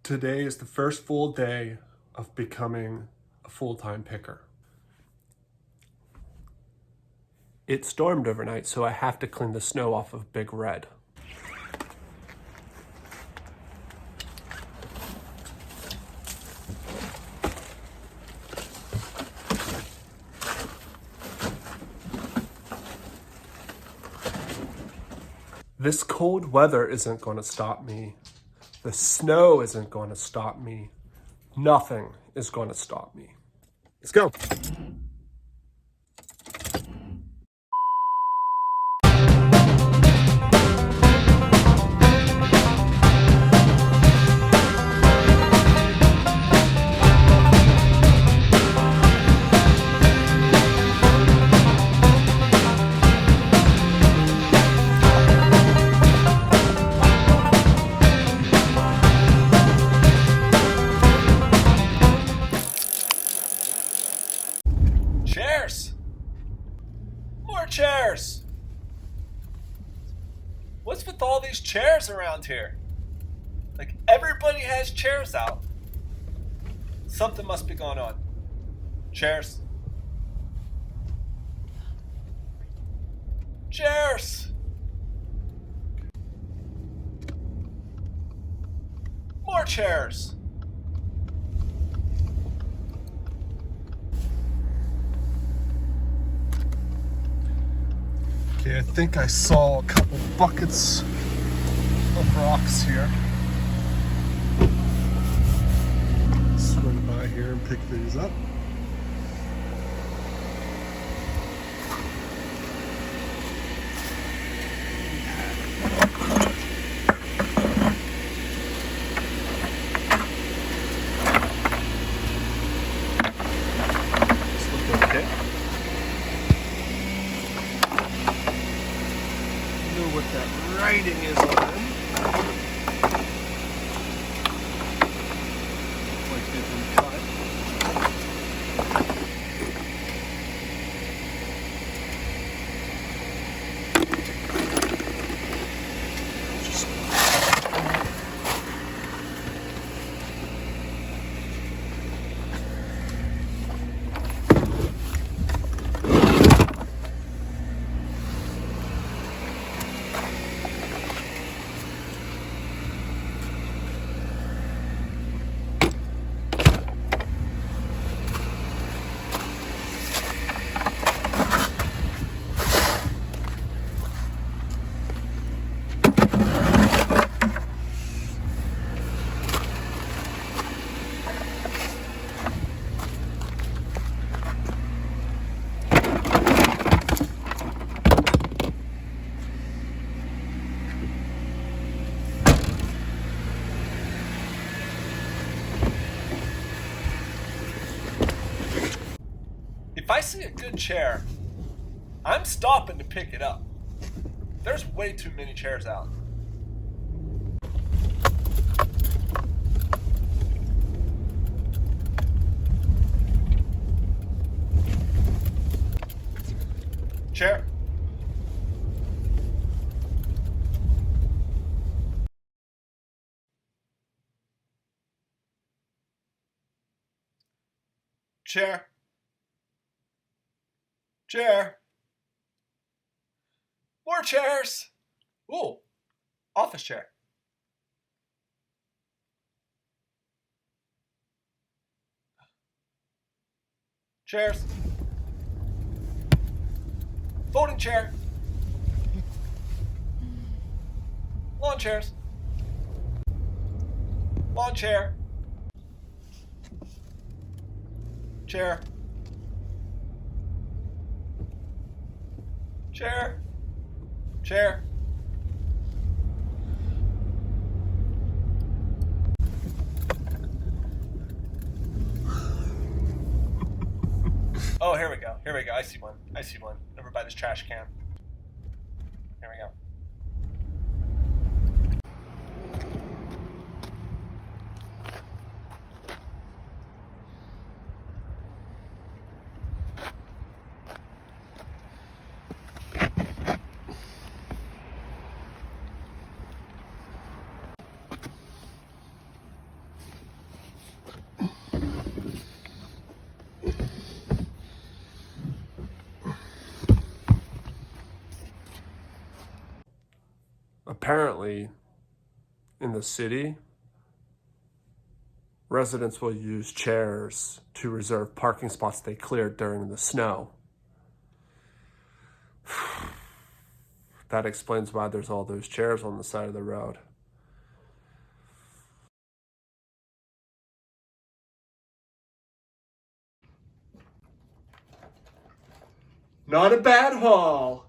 Today is the first full day of becoming a full-time picker. It stormed overnight, so I have to clean the snow off of Big Red. This cold weather isn't going to stop me. The snow isn't going to stop me. Nothing is going to stop me. Let's go. Chairs! More chairs! What's with all these chairs around here? Like, everybody has chairs out. Something must be going on. Chairs. Chairs! More chairs! Okay, I think I saw a couple buckets of rocks here. Swing by here and pick these up. This look okay. Know what that writing is on them. Like they've been cut. If I see a good chair, I'm stopping to pick it up. There's way too many chairs out. Chair. Chair. Chair. More chairs. Ooh, office chair. Chairs. Folding chair. Lawn chairs. Lawn chair. Chair. Chair. Chair. Oh, here we go. Here we go. I see one. I see one. Over by this trash can. Here we go. Apparently, in the city, residents will use chairs to reserve parking spots they cleared during the snow. That explains why there's all those chairs on the side of the road. Not a bad haul.